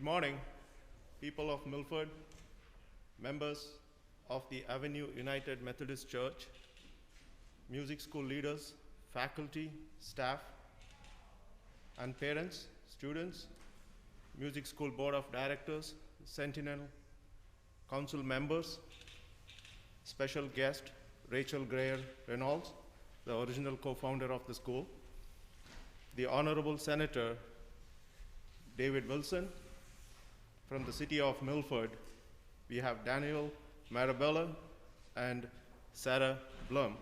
Good morning, people of Milford, members of the Avenue United Methodist Church, music school leaders, faculty, staff, and parents, students, music school board of directors, Sentinel council members, special guest Rachel Greer Reynolds, the original co-founder of the school, the Honorable Senator David Wilson. From the city of Milford, we have Daniel Marabella and Sarah Blum.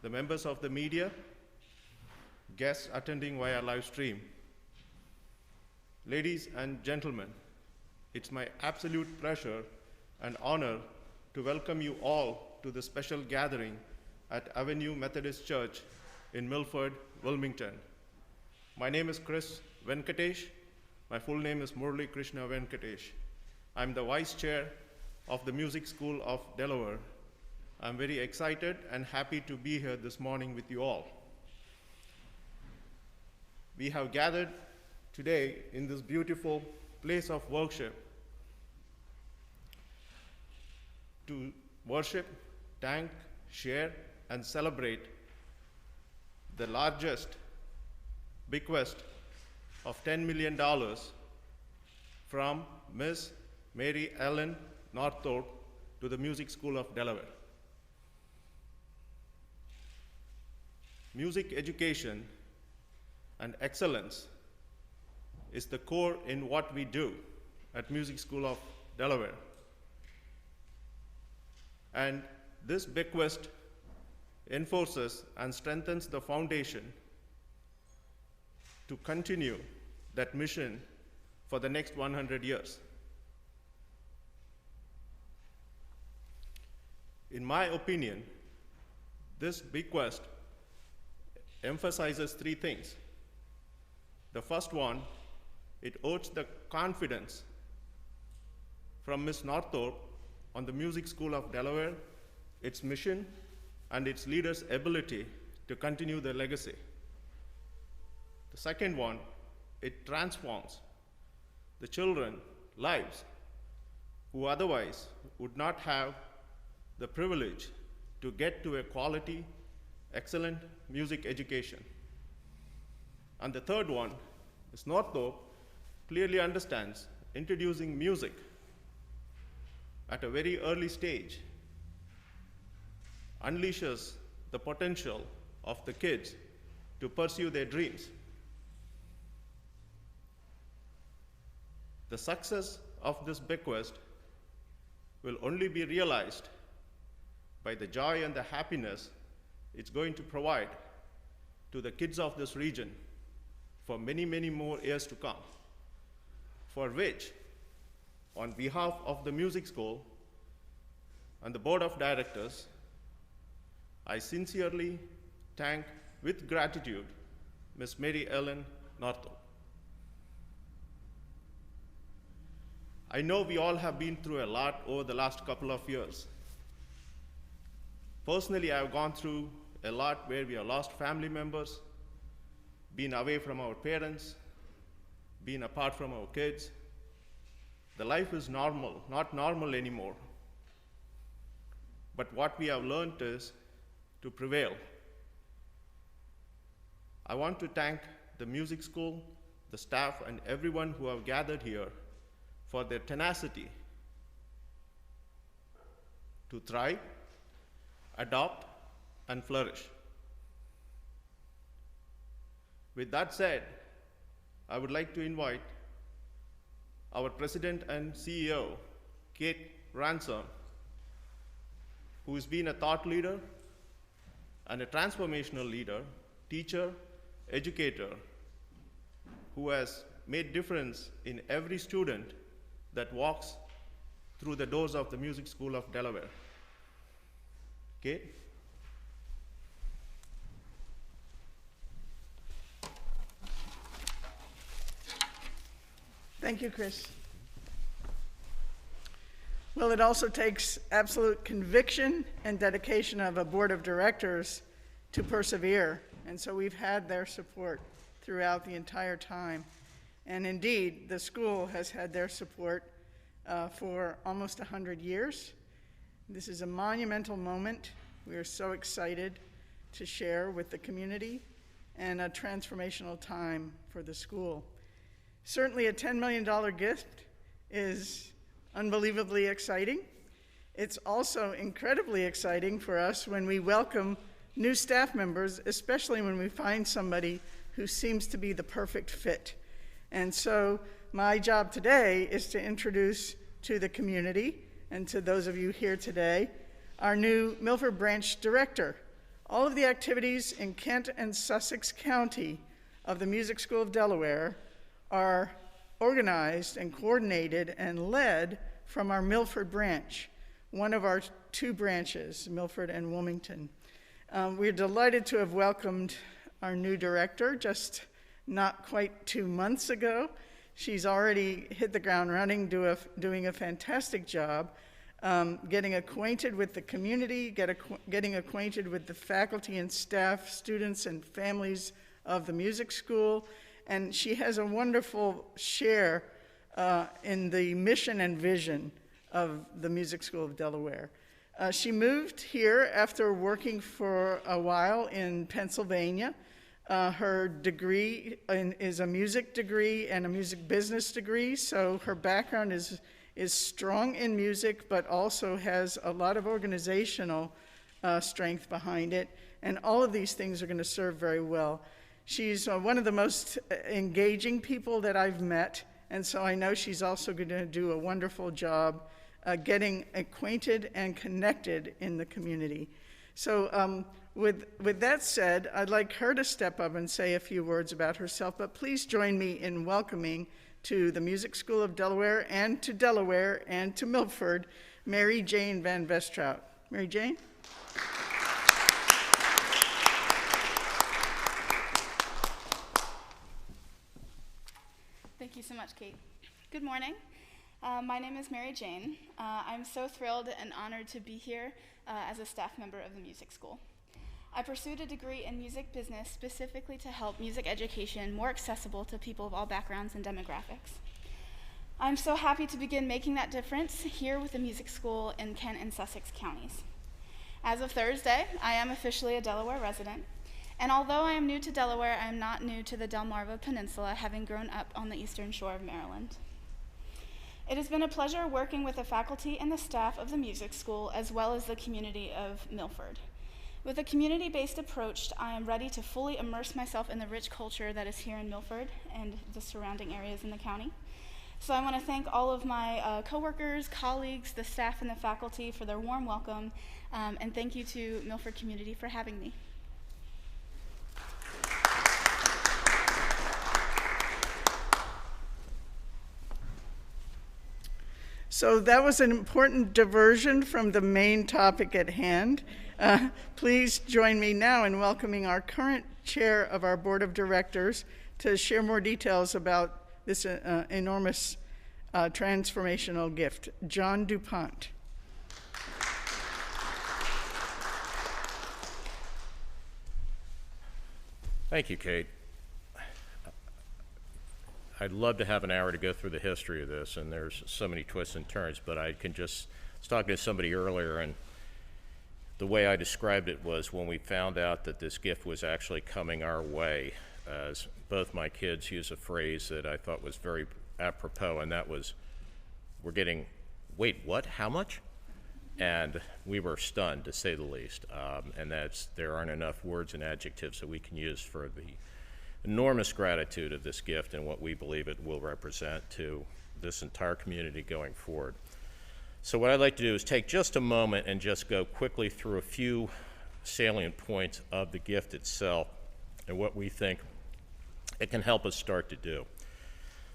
The members of the media, guests attending via live stream. Ladies and gentlemen, it's my absolute pleasure and honor to welcome you all to the special gathering at Avenue Methodist Church in Milford, Wilmington. My name is Chris Venkatesh. My full name is Murli Krishna Venkatesh. I'm the Vice Chair of the Music School of Delaware. I'm very excited and happy to be here this morning with you all. We have gathered today in this beautiful place of worship to worship, thank, share, and celebrate the largest bequest of $10 million from Ms. Mary Ellen Northorpe to the Music School of Delaware. Music education and excellence is the core in what we do at Music School of Delaware. And this bequest enforces and strengthens the foundation to continue that mission for the next 100 years. In my opinion, this bequest emphasizes three things. The first one, it odes the confidence from Ms. Northorpe on the Music School of Delaware, its mission, and its leaders' ability to continue their legacy. The second one, it transforms the children's lives who otherwise would not have the privilege to get to a quality, excellent music education. And the third one is Northorpe clearly understands introducing music at a very early stage unleashes the potential of the kids to pursue their dreams. The success of this bequest will only be realized by the joy and the happiness it's going to provide to the kids of this region for many, many more years to come, for which, on behalf of the music school and the board of directors, I sincerely thank with gratitude Ms. Mary Ellen Northorpe. I know we all have been through a lot over the last couple of years. Personally, I've gone through a lot where we have lost family members, been away from our parents, been apart from our kids. The life is normal, not normal anymore. But what we have learned is to prevail. I want to thank the music school, the staff, and everyone who have gathered here for their tenacity to thrive, adopt, and flourish. With that said, I would like to invite our President and CEO, Kate Ransom, who has been a thought leader and a transformational leader, teacher, educator, who has made difference in every student that walks through the doors of the Music School of Delaware. Kate? Thank you, Chris. Well, it also takes absolute conviction and dedication of a board of directors to persevere, and so we've had their support throughout the entire time. And indeed, the school has had their support for almost 100 years. This is a monumental moment. We are so excited to share with the community, and a transformational time for the school. Certainly a $10 million gift is unbelievably exciting. It's also incredibly exciting for us when we welcome new staff members, especially when we find somebody who seems to be the perfect fit. And so my job today is to introduce to the community and to those of you here today our new Milford Branch Director. All of the activities in Kent and Sussex County of the Music School of Delaware are organized and coordinated and led from our Milford branch, one of our two branches, Milford and Wilmington. We're delighted to have welcomed our new director just not quite 2 months ago. She's already hit the ground running, doing a fantastic job, getting acquainted with the community, getting acquainted with the faculty and staff, students and families of the music school, and she has a wonderful share in the mission and vision of the Music School of Delaware. She moved here after working for a while in Pennsylvania. Her degree is a music degree and a music business degree, so her background is strong in music, but also has a lot of organizational strength behind it, and all of these things are going to serve very well. She's one of the most engaging people that I've met, and so I know she's also going to do a wonderful job getting acquainted and connected in the community. So with that said, I'd like her to step up and say a few words about herself, but please join me in welcoming to the Music School of Delaware and to Milford, Mary Jane Van Vestrout. Mary Jane? Thank you so much, Kate. Good morning. My name is Mary Jane. I'm so thrilled and honored to be here as a staff member of the music school. I pursued a degree in music business specifically to help music education more accessible to people of all backgrounds and demographics. I'm so happy to begin making that difference here with the music school in Kent and Sussex counties. As of Thursday, I am officially a Delaware resident, and although I am new to Delaware, I am not new to the Delmarva Peninsula, having grown up on the eastern shore of Maryland. It has been a pleasure working with the faculty and the staff of the music school, as well as the community of Milford. With a community-based approach, I am ready to fully immerse myself in the rich culture that is here in Milford and the surrounding areas in the county. So I want to thank all of my coworkers, colleagues, the staff, and the faculty for their warm welcome, and thank you to Milford community for having me. So that was an important diversion from the main topic at hand. Please join me now in welcoming our current chair of our board of directors to share more details about this enormous transformational gift, John DuPont. Thank you, Kate. I'd love to have an hour to go through the history of this, and there's so many twists and turns, but I was talking to somebody earlier, and the way I described it was when we found out that this gift was actually coming our way, as both my kids use a phrase that I thought was very apropos, and that was, we're getting, wait, what, how much? And we were stunned, to say the least, and there aren't enough words and adjectives that we can use for the enormous gratitude of this gift and what we believe it will represent to this entire community going forward. So what I'd like to do is take just a moment and just go quickly through a few salient points of the gift itself and what we think it can help us start to do.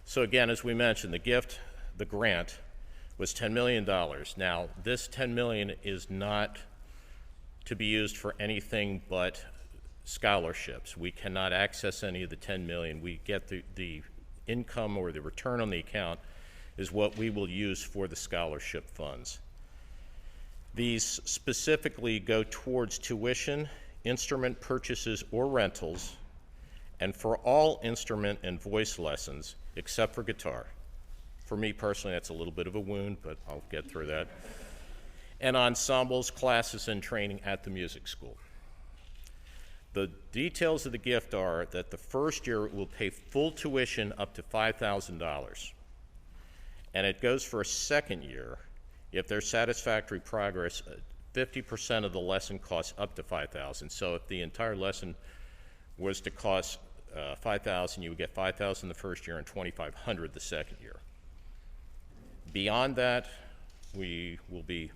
So again, as we mentioned, the gift, the grant, was $10 million. Now, this $10 million is not to be used for anything but scholarships. We cannot access any of the $10 million. We get the income or the return on the account is what we will use for the scholarship funds. These specifically go towards tuition, instrument purchases or rentals, and for all instrument and voice lessons except for guitar. For me personally, that's a little bit of a wound, but I'll get through that. And ensembles, classes, and training at the music school. The details of the gift are that the first year will pay full tuition up to $5,000. And it goes for a second year if there's satisfactory progress, 50% of the lesson costs up to $5,000. So if the entire lesson was to cost $5,000, you would get $5,000 the first year and $2,500 the second year. Beyond that, we will be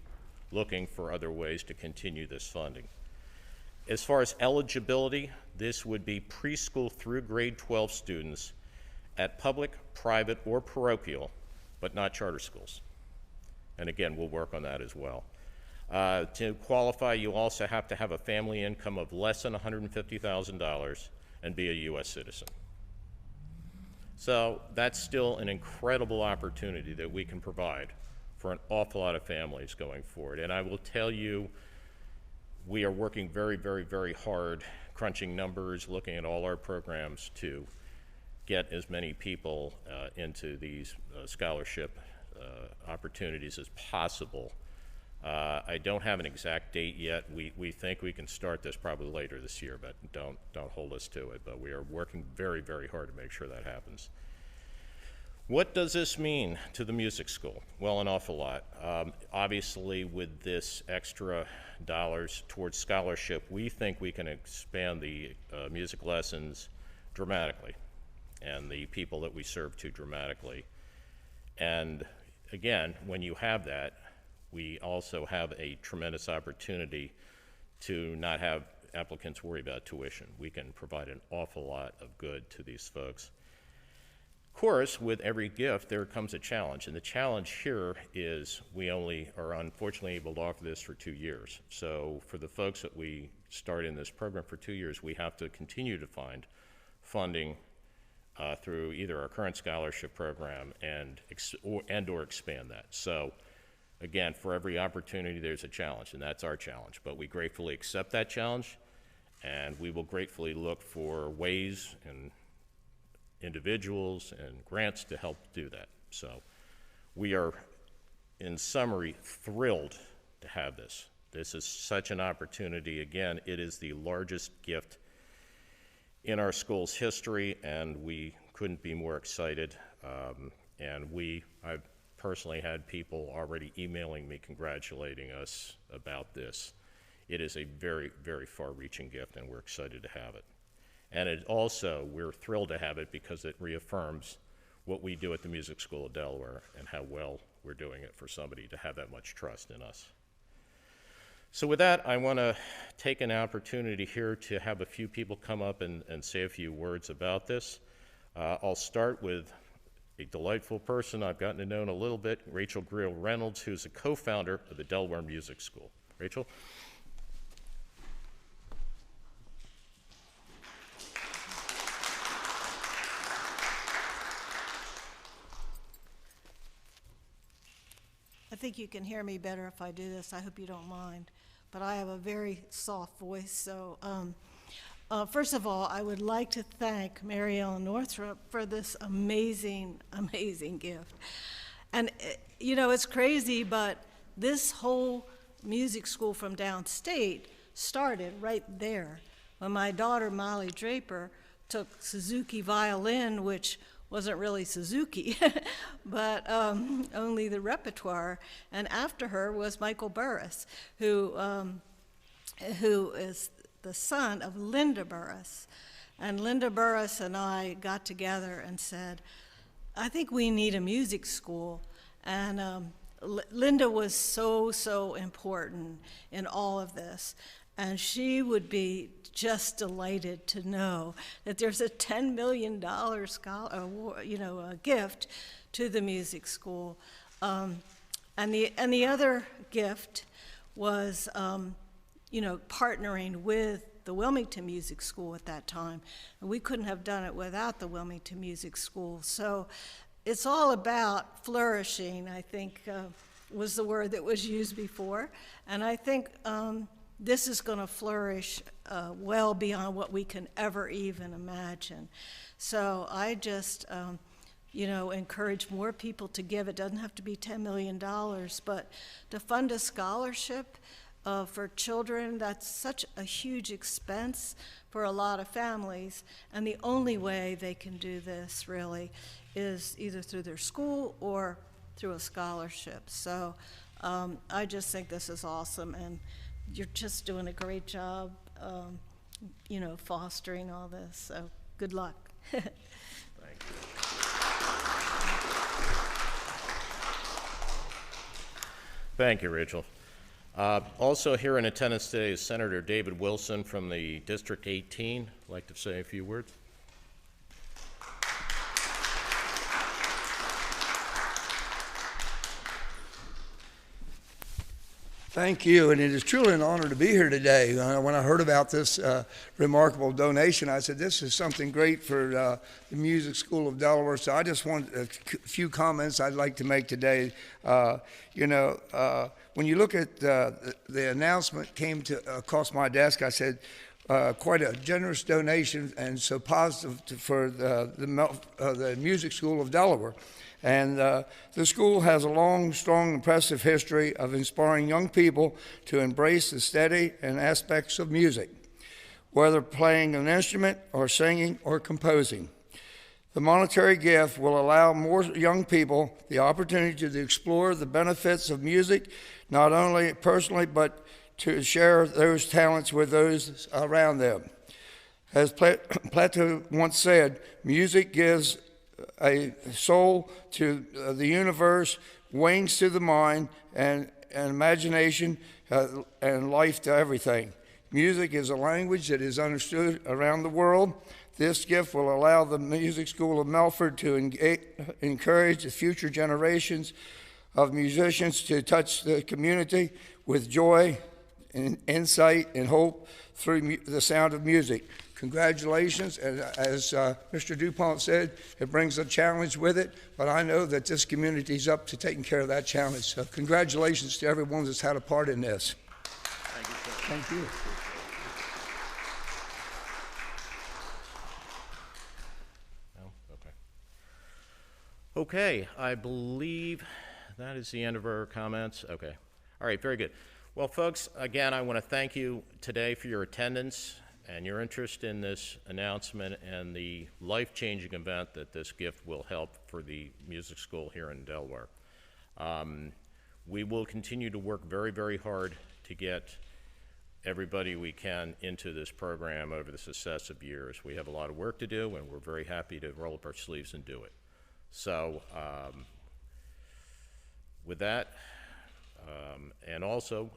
looking for other ways to continue this funding. As far as eligibility, this would be preschool through grade 12 students at public, private, or parochial, but not charter schools. And again, we'll work on that as well. To qualify, you also have to have a family income of less than $150,000 and be a U.S. citizen. So that's still an incredible opportunity that we can provide for an awful lot of families going forward. And I will tell you, we are working very, very, very hard, crunching numbers, looking at all our programs to get as many people into these scholarship opportunities as possible. I don't have an exact date yet. We think we can start this probably later this year, but don't hold us to it. But we are working very, very hard to make sure that happens. What does this mean to the music school? Well, an awful lot. Obviously, with this extra dollars towards scholarship, we think we can expand the music lessons dramatically and the people that we serve to dramatically. And again, when you have that, we also have a tremendous opportunity to not have applicants worry about tuition. We can provide an awful lot of good to these folks. Of course, with every gift, there comes a challenge, and the challenge here is we only are unfortunately able to offer this for 2 years. So for the folks that we start in this program for 2 years, we have to continue to find funding through either our current scholarship program and or expand that. So again, for every opportunity, there's a challenge, and that's our challenge. But we gratefully accept that challenge, and we will gratefully look for ways and individuals and grants to help do that. So we are, in summary, thrilled to have this. This is such an opportunity. Again, it is the largest gift in our school's history, and we couldn't be more excited. I've personally had people already emailing me congratulating us about this. It is a very, very far-reaching gift, and we're excited to have it. And it also, we're thrilled to have it because it reaffirms what we do at the Music School of Delaware and how well we're doing it for somebody to have that much trust in us. So with that, I want to take an opportunity here to have a few people come up and say a few words about this. I'll start with a delightful person I've gotten to know a little bit, Rachel Greal Reynolds, who's a co-founder of the Delaware Music School. Rachel? I think you can hear me better if I do this. I hope you don't mind. But I have a very soft voice, so first of all, I would like to thank Mary Ellen Northrup for this amazing, amazing gift. And, you know, it's crazy, but this whole music school from downstate started right there when my daughter, Molly Draper, took Suzuki violin, which wasn't really Suzuki, but only the repertoire. And after her was Michael Burris, who is the son of Linda Burris. And Linda Burris and I got together and said, I think we need a music school. And Linda was so important in all of this. And she would be just delighted to know that there's a $10 million gift to the music school. And the other gift was, partnering with the Wilmington Music School at that time. And we couldn't have done it without the Wilmington Music School. So it's all about flourishing, I think, was the word that was used before. And I think this is going to flourish well beyond what we can ever even imagine. So I just, encourage more people to give. It doesn't have to be $10 million, but to fund a scholarship for children, that's such a huge expense for a lot of families, and the only way they can do this really is either through their school or through a scholarship. So I just think this is awesome, and you're just doing a great job, fostering all this. So good luck. Thank you. Thank you, Rachel. Also here in attendance today is Senator David Wilson from the District 18. I'd like to say a few words. Thank you, and it is truly an honor to be here today. When I heard about this remarkable donation, I said, this is something great for the Music School of Delaware, so I just want a few comments I'd like to make today. When you look at the announcement came across my desk, I said, quite a generous donation and so positive for the Music School of Delaware. And the school has a long, strong, impressive history of inspiring young people to embrace the study and aspects of music, whether playing an instrument or singing or composing. The monetary gift will allow more young people the opportunity to explore the benefits of music, not only personally, but to share those talents with those around them. As Plato once said, music gives a soul to the universe, wings to the mind, and imagination and life to everything. Music is a language that is understood around the world. This gift will allow the Music School of Milford to encourage the future generations of musicians to touch the community with joy and insight and hope through the sound of music. Congratulations, and as Mr. DuPont said, it brings a challenge with it, but I know that this community is up to taking care of that challenge. So congratulations to everyone that's had a part in this. Thank you, sir. Thank you. No? Okay. Okay, I believe that is the end of our comments. Okay. All right, very good. Well, folks, again, I want to thank you today for your attendance and your interest in this announcement and the life-changing event that this gift will help for the music school here in Delaware. We will continue to work very, very hard to get everybody we can into this program over the successive years. We have a lot of work to do, and we're very happy to roll up our sleeves and do it. So with that, and also,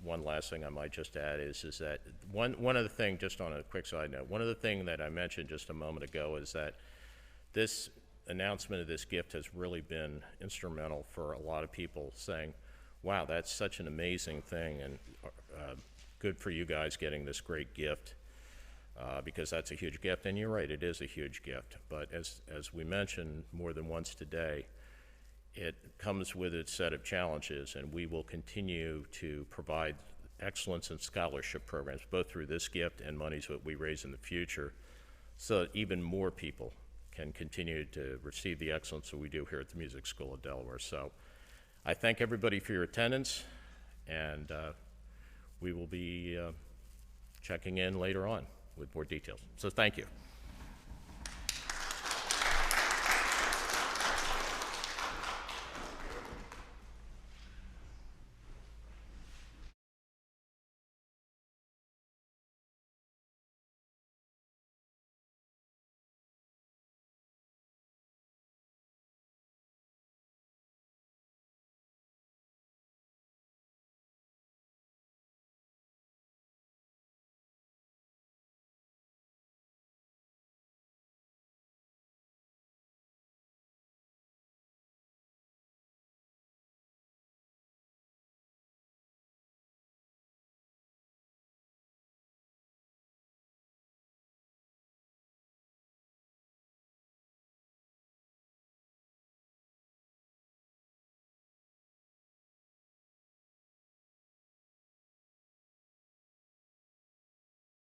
one last thing I might just add is that one of the things, just on a quick side note, one of the things that I mentioned just a moment ago is that this announcement of this gift has really been instrumental for a lot of people saying, wow, that's such an amazing thing, and good for you guys getting this great gift, because that's a huge gift. And you're right, it is a huge gift. But as we mentioned more than once today, it comes with its set of challenges, and we will continue to provide excellence in scholarship programs, both through this gift and monies that we raise in the future, so that even more people can continue to receive the excellence that we do here at the Music School of Delaware. So I thank everybody for your attendance, and we will be checking in later on with more details. So thank you.